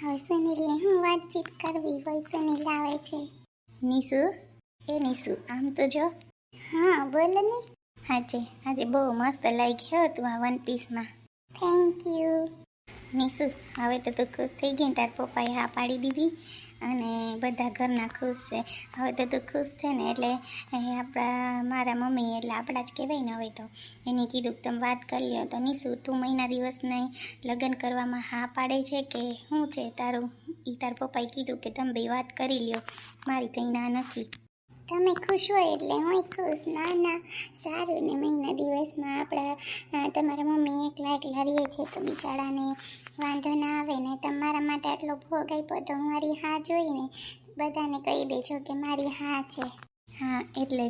હવે સુનિલને હું વાતચીત કરવી હોય સુનિલ આવે છે. નિશુ, એ નિશુ આમ તો જો. હા બોલો ને. આજે બહુ મસ્ત લાગ્યો તું આ વન પીસમાં. Thank you. નિશુ, હવે તો તું ખુશ થઈ ગઈ. તાર પપ્પાએ હા પાડી દીધી અને બધા ઘરના ખુશ છે. હવે તો તું ખુશ છે ને એટલે મારા મમ્મી એટલે આપણા જ કહેવાય ને. હવે તો એને કીધું કે તમે વાત કરી લો. તો નિશુ, તું મહિના દિવસને લગ્ન કરવામાં હા પાડે છે કે શું છે તારું? તાર પપ્પાએ કીધું કે તમે બે વાત કરી લ્યો, મારી કંઈ ના નથી. તમે ખુશ હોય એટલે હું ખુશ. ના સારું ને, મહિના દિવસમાં આપણા તમારા મમ્મી એકલા રહીએ છે તો બિચારાને વાંધો ના આવે ને. તમારા માટે આટલો ભોગ આપ્યો તો મારી હા જોઈને બધાને કહી દેજો કે મારી હા છે. હા એટલે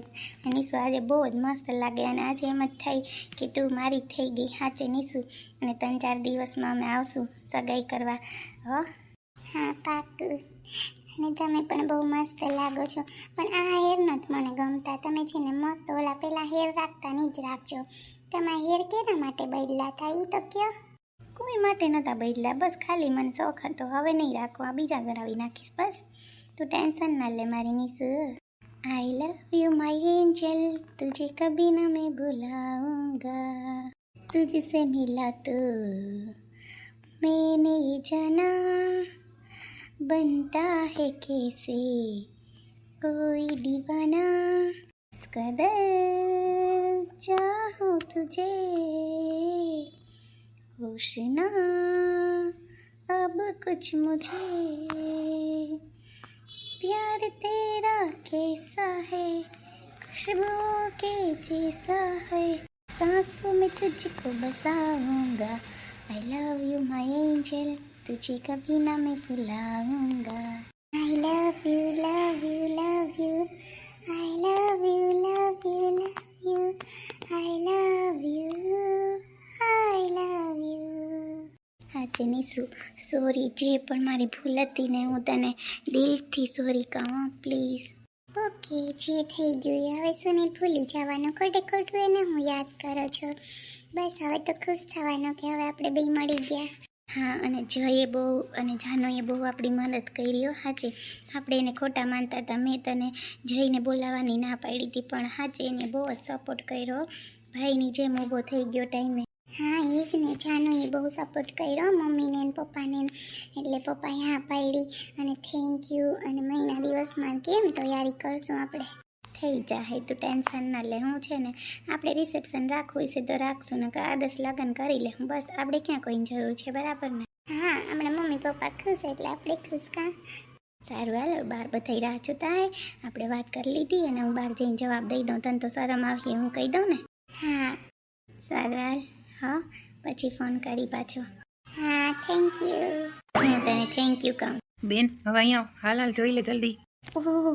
નિશુ આજે બહુ જ મસ્ત લાગે અને આજે એમ જ થાય કે તું મારી થઈ ગઈ. સાચે નિશુ, અને 3-4 દિવસમાં અમે આવશું સગાઈ કરવા. હા પાકું. અને તમે પણ બહુ મસ્ત લાગો છો. પણ આ હેર નથી મને ગમતા. તમે છે ને મસ્ત ઓલા પેલા હેર રાખતા નહીં જ રાખજો. તમારા હેર કેના માટે બદલા થાય એ તો કયો? કોઈ માટે નહોતા બદલા, બસ ખાલી મને શોખ હતો. હવે નહીં રાખવા, બીજા કરાવી નાખીશ બસ. તું ટેન્શન ના લે મારી નિશુ. आई लव यू माई एंजल, तुझे कभी ना मैं भुलाऊंगा, तुझसे मिला तो मैंने ये जाना बनता है कैसे कोई दीवाना, इस कदर चाहूं तुझे होशना अब कुछ मुझे प्यार तेरा कैसा है खुशबू के जैसा है सांसों में तुझको बसाऊंगा I love you my angel तुझे कभी ना मैं भुलाऊंगा I love you love you love you I love you love you love you I love you I love you. આજે નિશુ સોરી, જે પણ મારી ભૂલ હતી ને હું તને દિલથી સોરી કહું પ્લીઝ. ઓકે, જે થઈ ગયું હવે સુનિલ ભૂલી જવાનું. ખોટું એને હું યાદ કરો છો. બસ હવે તો ખુશ થવાનો કે હવે આપણે બે મળી ગયા. હા, અને જયે બહુ અને જાનોએ બહુ આપણી મદદ કરી. સાચે આપણે એને ખોટા માનતા હતા. મેં તને જઈને બોલાવવાની ના પાડી હતી પણ સાચે એને બહુ જ સપોર્ટ કર્યો. ભાઈની જેમ ઊભો થઈ ગયો ટાઈમે. હા એ જ ને, જાનુએ બહુ સપોર્ટ કર્યો મમ્મીને ને પપ્પાને. એટલે પપ્પાએ હા પાડી અને થેન્ક યુ. અને મહિના દિવસમાં કેમ તૈયારી કરશું આપણે. થઈ જાય તું ટેન્શન ના લે. હું છે ને આપણે રિસેપ્શન રાખવું છે તો રાખશું ને 10 લગ્ન કરી લે. બસ આપણે ક્યાં કોઈની જરૂર છે, બરાબર ને? હા, હમણાં મમ્મી પપ્પા ખુશ એટલે આપણે ખુશ. કાં સારું હાલો, બહાર બધાય રાહ જોતા હે. આપણે વાત કરી લીધી અને હું બહાર જઈને જવાબ દઈ દઉં. તને તો શરમ આવી હું કહી દઉં ને. હા સારું હાલ. હા પછી ફોન કરી પાછો. હા થેન્ક યુ. હું તને થેન્ક યુ કહું. બેન હવે અહીંયા હાલ જોઈ લે જલ્દી. ઓહો,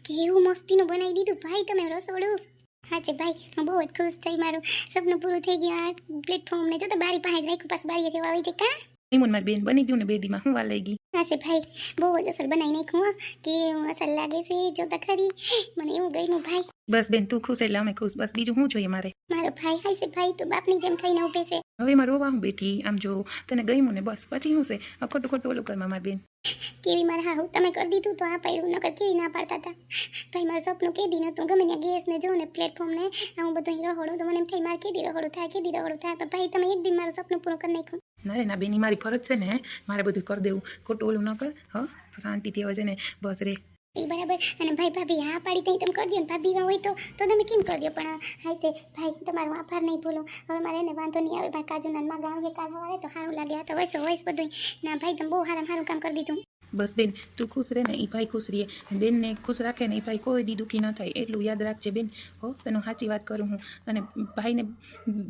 કેવું મસ્તીનું બનાવી દીધું ભાઈ તમે રસોડું. હા છે ભાઈ, હું બહુ જ ખુશ થઈ. મારું સપનું પૂરું થઈ ગયું. આ પ્લેટફોર્મને જો તો બારી પાસે રાખ્યું, પાછું બારી જેવા આવી જાય. કાં ઈમુન મારી બેન બની ગયું ને 2 દીમાં હું વાર લઈ ગઈ. હા છે ભાઈ, બહુ જ અસર બનાવી નાખ્યું. કે અસર લાગે છે જોતા ખરી. મને એવું ગયું ભાઈ. બસ બેન તું ખુશ એટલે અમે ખુશ. બસ બીજું શું જોઈએ મારે? મારો ભાઈ હાય છે ભાઈ, તું બાપની જેમ થઈને ઊભે છે. હવે મારે રોવા હું બેઠી આમ જો તને ગયું ને બસ પછી શું છે ખોટું ઓલું કરવા મારી બેન. કેવી મારા હા તમે કરી દીધું તો આ પાડ્યું, નકર કેવી ના પાડતા હતા. ભાઈ મારું સપનું કેદી નતું. ગમે ત્યાં ગેસ ને જો ને પ્લેટફોર્મ ને હું બધું રહોડું તો મને એમ થાય મારે કેદી રહોડું થાય પણ ભાઈ તમે એક દિન મારું સપનું પૂરું કરી નાખ્યું. ના ના બેન મારી ફરજ છે ને મારે બધું કરી દેવું. ખોટું ઓલું ન કર. હા તો શાંતિથી હવે છે ને બસ રે. એ બરાબર. અને ભાઈ ભાભી હા પાડી તઈ તમે કરી દો ને. ભાભી હોય તો તમે કેમ કરી દો. પણ હાય છે ભાઈ, તમારો આભાર નહીં ભૂલું. હવે મારે એને વાંધો નહીં આવે. ભાઈ કાજુ નાનમાં ગામ કાલ હવારે તો સારું લાગે. આ તો વયસ બધું ના ભાઈ તમે બહુ સારું કામ કરી દીધું. બસ બેન તું ખુશ રહે ને એ ભાઈ ખુશ રહીએ. બેનને ખુશ રાખે ને એ ભાઈ કોઈ દી દુઃખી ન થાય એટલું યાદ રાખજે બેન. હો તને સાચી વાત કરું હું. અને ભાઈને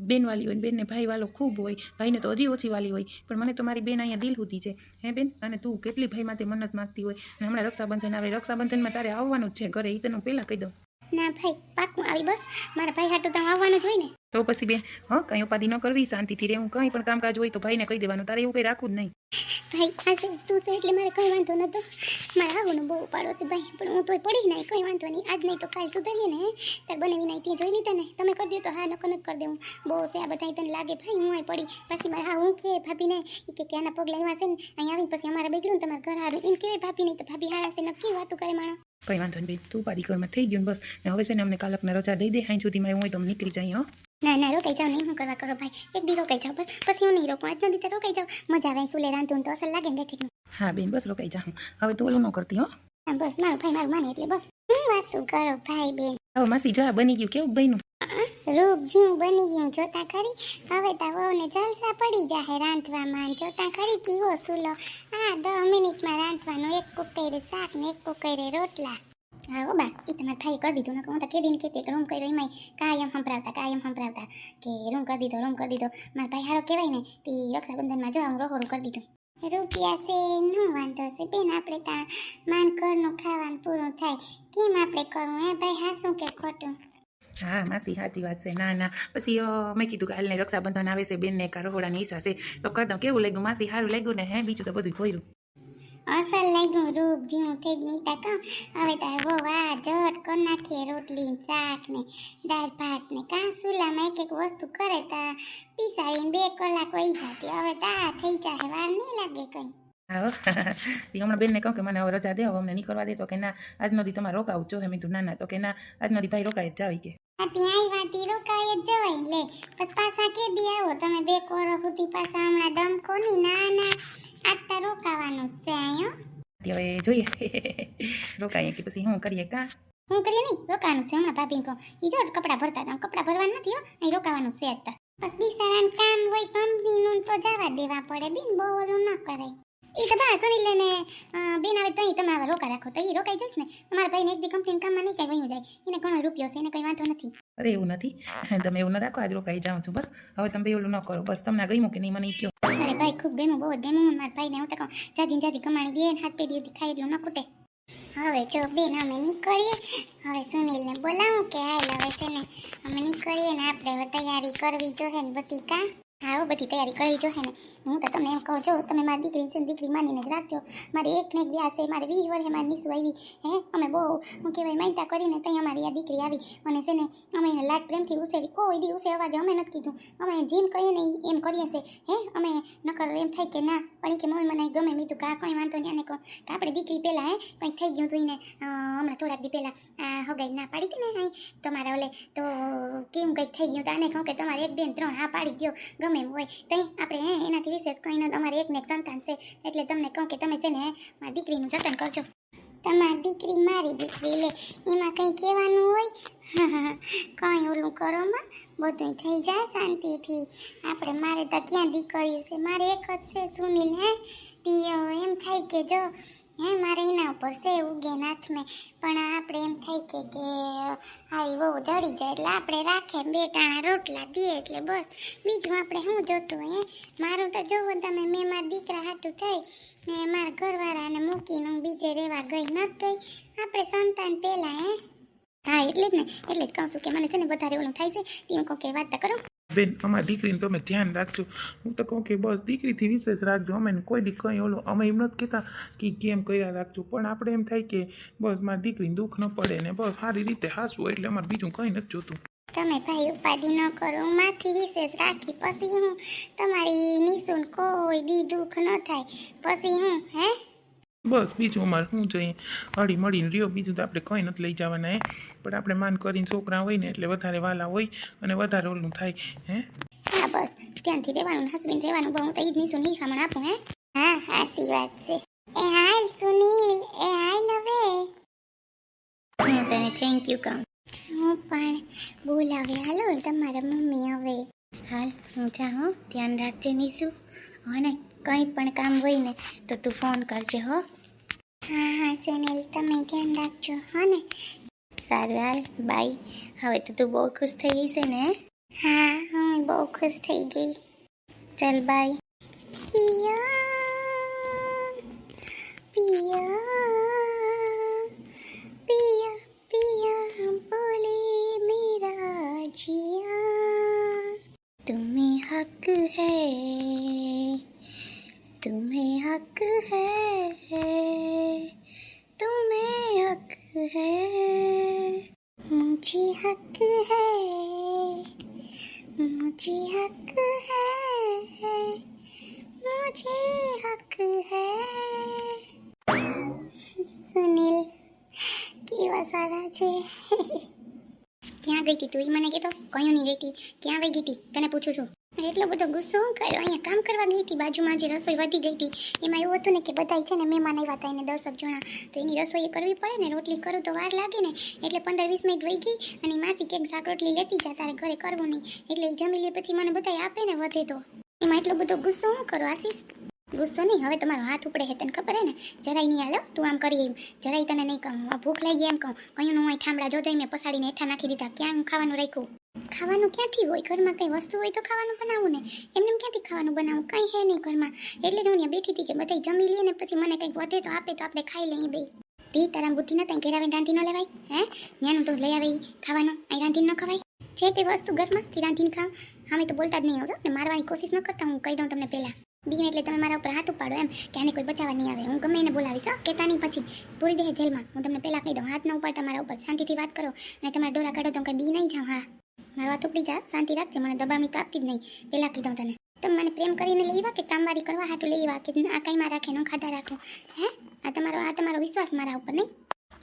બેન વાલી હોય, બેનને ભાઈ વાલો ખૂબ હોય. ભાઈને તો હજી ઓછી વાલી હોય પણ મને તો મારી બેન અહીંયા દિલ સુધી છે હે બેન. અને તું કેટલી ભાઈ માટે મન્નત માંગતી હોય. અને હમણાં રક્ષાબંધન આવે, રક્ષાબંધનમાં તારે આવવાનું જ છે ઘરે. એ તને પહેલાં કહી દઉં. ના ભાઈ પાકું આવી. બસ મારા ભાઈ હાટું તો આવવાનું જ હોય ને. તો પછી બેન કંઈ ઉપાધિ ન કરવી, શાંતિથી રહેવું. કંઈ પણ કામકાજ હોય તો ભાઈને કહી દેવાનું, તારે એવું કંઈ રાખવું જ નહીં. ભાઈ પાસે તું છે એટલે મારે કંઈ વાંધો નતો. મારા આવું બહુ ઉપાડો છે ભાઈ, પણ હું તોય પડી નહીં, કંઈ વાંધો નહીં. આજ નહીં તો કાલ સુધરીએ ને તાર બનાવી નહીં તે જોઈ લીધા ને તમે કરી દો તો હા નકો નથી કરી દેવું. બહુ છે આ બધા તને લાગે ભાઈ હું અહીં પડી. પછી મારા હું કે ભાભીને કે આના પગલા એવા છે ને અહીં આવીને પછી અમારે બગડ્યું ને તમારે ઘર હારું એમ કહેવાય ભાભી નહીં તો ભાભી હારા છે નક્કી વાતું કરે માણસ. કંઈ વાંધો નહીં બેન, તું ઉપાધિ ઘરમાં થઈ ગયું ને બસ. ને હવે છે ને અમને કાલકને રજા દઈ દે, અહીં સુધીમાં એવું હોય તો અમે નીકળી જઈએ. ના ના રોકાઈ જાવ નહીં, હું કરવા કરો ભાઈ, એક દી રોકાઈ જાવ બસ, પછી હું નહીં રોકું. આજનો દી તો રોકાઈ જાવ, મજા આવે સુલે રાંધું તો અસલ લાગે ને ઠીક. હા બેન બસ રોકાઈ જા. હવે તું ઓલું ન કરતી બસ મારું ભાઈ મારું માને એટલે બસ. હું વાતું કરો ભાઈ બેન. હવે માસી જા બની ગયું કેવું બન્યું? રૂપ જેવું બની ગયું જોતા ખરી. હવે તો વહુને જલસા પડી જાહે રાંધવામાં. જોતા ખરી કેવો સુલો. 10 મિનિટમાં રાંધવાનું, એક કુકરે શાક ને એક કુકરે રોટલા. હા બા એ તમારે ભાઈ કરી દીધું ને હું તો કેદીને કહેતી કે રૂમ કર્યો એમાં કાયમ સંભળાવતા કે રૂમ કરી દીધો. મારા ભાઈ હારો કહેવાય ને તે રક્ષાબંધનમાં જો હું રોહડું કરી દીધું. રૂપિયા છે નો વાંધો છે બેન, આપણે ત્યાં માન ઘરનું ખાવાનું પૂરું થાય. કેમ આપણે કરવું હે ભાઈ, હાસું કે ખોટું? હા માસી સાચી વાત છે. ના પછી મેં કીધું કે હાલને રક્ષાબંધન આવે છે, બેનને કા રહોડાની ઈચ્છા છે તો કર દઉં. કેવું લાગ્યું માસી? સારું લાગ્યું ને? હે બીજું તો બધું જોયું અસલ લાગ્યું, રૂપ જેવું થઈ ગયું. તા કહું હવે તો વો વાહ જટ કરી નાખીએ રોટલી શાક ને દાળ ભાત ને કાં સુલામાં એક એક વસ્તુ કરે તા પીસાડીને 2 કલાક વહી જતી. હવે તા થઈ જાય, વાર નહીં લાગે કંઈ. હા હમણાં બેનને કહું કે મને હવે રજા દે, હવે અમને નહીં કરવા દે. તો કે ના આજનો દી તમારે રોકાવું જો. મેં કીધું ના તો કે ના આજનો દી ભાઈ રોકાય જ જાવી કે ત્યાં વાતી રોકાય જ જવાય. લે પછી પાછા કે દી આવો તમે 2 કોરો સુધી પાછા હમણાં ડમકો ની. ના આજ તો રોકાવાનું જ છે અહીંયા. હવે જોઈએ રોકાઈએ કે પછી હું કરીએ કાં હું કરીએ નહીં, રોકાવાનું છે. હમણાં ભાભીને કહું ઈ જો કપડાં ભરતા હતા, કપડાં ભરવાનું નથી હો, અહીં રોકાવાનું છે જ. બસ બિચારાને કામ હોય કંપનીનું તો જવા દેવા પડે બેન, બહુ ઓલું ન કરાય. એ તો બા સુનિલ ને બેન આવે તો તમે આવા રોકા રાખો તો એ રોકાઈ જઈશ ને. અમારા ભાઈને એક દી કંપની કામમાં નહીં કઈ વયું જાય, એને ઘણો રૂપિયો છે, એને કઈ વાંધો નથી. અરે એવું નથી, તમે એવું ન રાખો, આજ રોકાઈ જાઉં છું બસ. હવે તમે એવું ન કરો બસ. તમને ગમ્યું કે નહીં મને કહો. અરે ભાઈ ખૂબ ગમ્યું, બહુ જ ગમ્યું. મારા ભાઈને હું તો કહું જાજી કમાણી દે, હાથ પેઢી ખાઈ એટલું ન ખૂટે. હવે જો બેન અમે નીકળીએ, હવે સુનિલને બોલાવું કે હાલ હવે છે ને અમે નીકળીએ ને આપણે હવે તૈયારી કરવી જોઈએ ને બધી. કાં હા બધી તૈયારી કરવી જોઈએ ને. હું તો તમને એમ કહું જો તમે મારી દીકરી છે ને દીકરી માનીને જ રાખજો. મારી એક ને એક વ્યાસ છે, મારે 20 વર્ષે મારી નીસુ આવી. અમે બહુ હું કહેવાય માનતા કરીને ત્યાં અમારી આ દીકરી આવી અને છે ને અમે એને લાડ પ્રેમથી ઉછેરી. કોઈ દી ઉછે અવાજે અમે નથી કીધું, અમે જેમ કહીએ ને એમ કરીએ છે. અમે નકર એમ થાય કે ના પણ કે મમ્મી મને ગમે. મીધું કે આ કંઈ વાંધો નહીં, આને કહું કે આપણે દીકરી પહેલાં કંઈક થઈ ગયું હતું એને હમણાં થોડાક દી પહેલાં આ હગાઈ ના પાડી હતી ને તમારા ઓલે તો કેમ કંઈક થઈ ગયું તો આને કહું કે તમારે 1 2 3 હા પાડી ગયો ગમે એમ હોય તઈ આપણે એનાથી વિશેષ કંઈ ન. અમારે એકને એક સંતાન છે એટલે તમને કહું કે તમે છે ને મારી દીકરીનું જતન કરજો. તમારી દીકરી મારી દીકરી લે એમાં કંઈ કહેવાનું હોય? કંઈ ઓલું કરોમાં બધું થઈ જાય શાંતિથી. આપણે મારે તો ક્યાં દીકરી છે, મારે એક જ છે સુનિલ. એમ થાય કે જો મારે એના ઉપર છે ઉગે નાથમે પણ આપણે એમ થાય કે હા એ બહુ જડી જાય એટલે આપણે રાખે 2 ટાણા રોટલા દઈએ એટલે બસ. બીજું આપણે શું જોતું મારું તો જોવો તમે મેં મારા દીકરા હાટું થઈ ને મારા ઘરવાળાને મૂકીને હું બીજે રહેવા ગઈ નથી ગઈ. આપણે સંતાન પહેલાં હા એટલે જ ને, એટલે જ કહું છું કે મને છે ને વધારે ઓલું થાય છે તે હું કહું કે વાત તો કરો બેન. અમારી દીકરીને તમે ધ્યાન રાખજો. હું તો કહું કે બસ દીકરીથી વિશેષ રાખજો. અમે કોઈ દી કંઈ ઓલું અમે એમ નથી કહેતા કે કેમ કર્યા રાખજો, પણ આપણે એમ થાય કે બસ મારી દીકરીને દુઃખ ન પડે ને બસ સારી રીતે હાસવું, એટલે અમારે બીજું કંઈ નથી જોતું. તમે ભાઈ ઉપાધિ ન કરો, હું માથી વિશેષ રાખી પછી હું તમારી નિશુન કોઈ દી દુઃખ ન થાય પછી હું બસ બીજું અમારે શું જોઈએ, હળી મળીને રહ્યો. બીજું તો આપણે કંઈ નથી લઈ જવાના પણ આપણે માન કરીને છોકરા હોય ને એટલે વધારે વાલા હોય અને વધારે ઓલું થાય. હા બસ ત્યાંથી રહેવાનું, હસબન્ડ રહેવાનું. બહુ તો ઈ જ નિશુન શીખામણ આપું. હા સાચી વાત છે. એ હાલ સુનિલ, એ હાલ હવે હું તને થેન્ક યુ કહું. હું પણ બોલાવે હાલો તમારા મમ્મી હવે. હાલ હું જાઉં, ધ્યાન રાખજે નિશુ. ને કંઈ પણ કામ હોય ને તો તું ફોન કરજે હો. હા સુનિલ તમે ધ્યાન રાખજો ને. સારું હાલ બાય. હવે તો તું બહુ ખુશ થઈ ગઈ છે ને? હા હું બહુ ખુશ થઈ ગઈ. ચાલ બાય. પિયા પિયા પિયા પિયા બોલે મેરા જીયા. हक है, तुम्हें हक है, तुम्हें हक है, मुझे हक है, मुझे हक है, मुझे हक है. સુનિલ કેવા સારા છે. ક્યાં ગઈ હતી તું? મને કહેતો કયું નહીં ગઈ હતી, ક્યાં વહી ગઈ હતી તને પૂછું છું. એટલો બધો ગુસ્સો શું કર્યો? અહીંયા કામ કરવા ગઈ હતી, બાજુમાં જે રસોઈ વધી ગઈ હતી એમાં એવું હતું ને કે બધાય છે ને મહેમાન આવ્યા હતા એને 10 જણા, તો એની રસોઈ કરવી પડે ને, રોટલી કરું તો વાર લાગે ને, એટલે 15-20 મિનિટ વહી ગઈ અને માસી કેક શાક રોટલી લેતી જા, તારે ઘરે કરવું નહીં, એટલે એ જમી લે પછી મને બધાય આપે ને વધે તો. એમાં એટલો બધો ગુસ્સો શું કરો આશીષ? ગુસ્સો નહીં, હવે તમારો હાથ ઉપડે છે તને ખબર હે ને, જરાય નહીં હાલો તું આમ કરી આવ્યું, જરાય તને નહીં કહું, ભૂખ લાગી એમ કહું, કયું હું અહીં ઠામડા જોઈ મેં પસાડીને હેઠા નાખી દીધા, ક્યાં હું ખાવાનું રાખ્યું? ખાવાનું ક્યાંથી હોય? ઘરમાં કંઈ વસ્તુ હોય તો ખાવાનું બનાવું ને, એમને ક્યાંથી ખાવાનું બનાવું? કંઈ હે નહીં ઘરમાં, એટલે જ હું ત્યાં બેઠી હતી કે બધા જમી લે ને પછી મને કંઈક વધે તો આપે તો આપણે ખાઈ લઈએ બે. તી તારા બુદ્ધિ ન ત્યાં ઘેર આવીને રાંધી ન લેવાય? હે ત્યાંનું તો લઈ આવે ખાવાનું, અહીં રાંધીને ન ખવાય? જે કંઈ વસ્તુ ઘરમાં તે રાંધીને ખાવ. અમે તો બોલતા જ નહીં હોતો ને, મારવાની કોશિશ ન કરતા, હું કહી દઉં તમને પહેલાં બીને, એટલે તમે મારા ઉપર હાથ ઉપાડો એમ કે આને કોઈ બચાવવા નહીં આવે. હું ગમે એને બોલાવીશ, કહેતા નહીં પછી પૂરી દે જેલમાં. હું તમને પહેલાં કહી દઉં, હાથ ન ઉપાડતા મારા ઉપર, શાંતિથી વાત કરો અને તમારા ડોરા કાઢો તો કંઈ બી નહીં જાઉં. હા મારો હાથ ઉપડી જા, શાંતિ રાખજે, મને દબાવની તો આપતી જ નહીં, પહેલાં કહી દઉં તને. તમે મને પ્રેમ કરીને લઈ આવ્યા કે કામવારી કરવા હાટું લઈ આવ્યા કે આ કાંઈમાં રાખે ન ખાધા રાખો? હે આ તમારો વિશ્વાસ મારા ઉપર નહીં?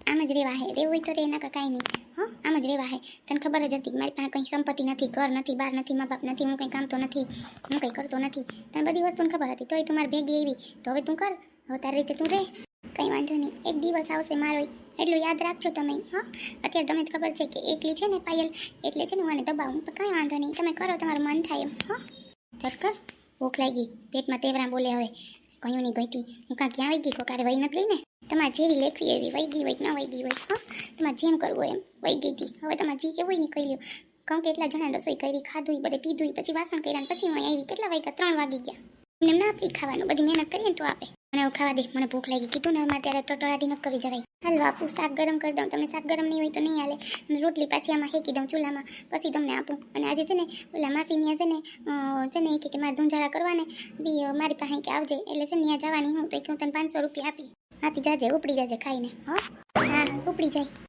આમ જ રહેવા હે, રહેવું હોય તો રે, એના કાંઈ નહીં. હા આમ જ રહેવા હે. તને ખબર જ હતી મારી પાસે કંઈ સંપત્તિ નથી, ઘર નથી, બાર નથી, મા બાપ નથી, હું કંઈ કામ તો નથી, હું કંઈ કરતો નથી, તને બધી વસ્તુને ખબર હતી, તોય તું મારી ભેગી આવી, તો હવે તું કર, હવે તારી રીતે તું રહે, કંઈ વાંધો નહીં. એક દિવસ આવશે મારો, એટલું યાદ રાખજો તમે. હા અત્યારે તમને ખબર છે કે એકલી છે ને પાયલ, એટલે છે ને હું આને દબાવું, પણ કંઈ વાંધો નહીં, તમે કરો તમારું મન થાય એમ. હા ચટ કર, ભૂખ લાગી, પેટમાં તેવરા બોલે, હવે કયું નહીં ગઈ હું કાં ક્યાં વહી ગઈ, કોકારે વહી નથી લઈને, તમારે જેવી લેખવી એવી વહી ગઈ હોય કે ન વહી ગઈ હોય. હા તમારે જેમ કરવું હોય એમ વહી ગઈ હતી, હવે તમારે જે કેવું હોય ને કહી લ્યો. કહું કે એટલા જણા રસોઈ કરી, ખાધું, બધે પીધું, પછી વાસણ કર્યા ને પછી હું આવી, કેટલા વાગ્યા? 3 વાગી ગયા. એમને ના આપી ખાવાનું, બધી મહેનત કરીએ ને તો આપે. મને એવું ખાવા દે, મને ભૂખ લાગી, કીધું ને મારે ત્યારે ટટોળાટી ન કરવી જરાય. હાલ બાપુ શાક ગરમ કરી દઉં, તમે શાક ગરમ નહીં હોય તો નહીં હાલે, અને રોટલી પાછી આમાં હેકી દઉં ચૂલામાં, પછી તમને આપું. અને આજે છે ને ઓલા માસી છે ને એ કે મારે ધૂંઝાળા કરવાને બી મારી પાસે કે આવજે, એટલે છે ને ત્યાં જવાની હું, તો હું તને 500 રૂપિયા આપી. હાથી જાજે, ઉપડી જાજે ખાઈને. હા ઉપડી જાય.